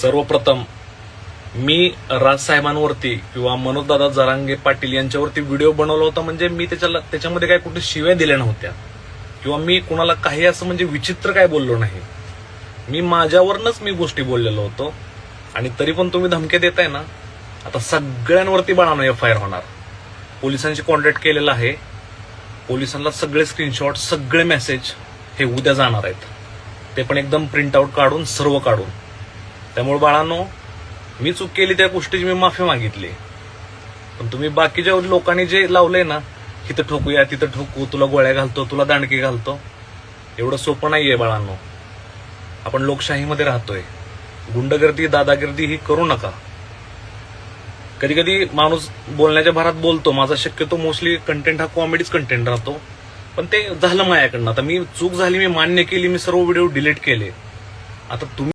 सर्वप्रथम मी राजसाहेबांवरती किंवा मनोजदादा जरांगे पाटील यांच्यावरती व्हिडिओ बनवला होता, म्हणजे मी त्याच्यामध्ये काय कुठे शिव्या दिल्या नव्हत्या किंवा मी कुणाला काही असं म्हणजे विचित्र काय बोललो नाही. मी माझ्यावरनच मी गोष्टी बोललेलो होतो आणि तरी पण तुम्ही धमक्या देताय ना. आता सगळ्यांवरती बाळानं एफआयआर होणार. पोलिसांशी कॉन्टॅक्ट केलेला आहे. पोलिसांना सगळे स्क्रीनशॉट सगळे मेसेज हे उद्या जाणार आहेत, ते पण एकदम प्रिंटआउट काढून सर्व काढून. त्यामुळे बाळांनो, मी चूक केली त्या गोष्टीची मी माफी मागितली, पण तुम्ही बाकीच्या लोकांनी जे लावलंय ना, इथं ठोकूया तिथं ठोकू, तुला गोळ्या घालतो तुला दांडकी घालतो, एवढं सोपं नाहीये बाळांनो. आपण लोकशाहीमध्ये राहतोय. गुंडगिर्दी दादागिर्दी ही करू नका. कधी कधी माणूस बोलण्याच्या भरात बोलतो. माझा शक्यतो मोस्टली कंटेंट हा कॉमेडीच कंटेंट राहतो, पण ते झालं माझ्याकडनं. आता मी चूक झाली, मी मान्य केली, मी सर्व व्हिडिओ डिलीट केले. आता तुम्ही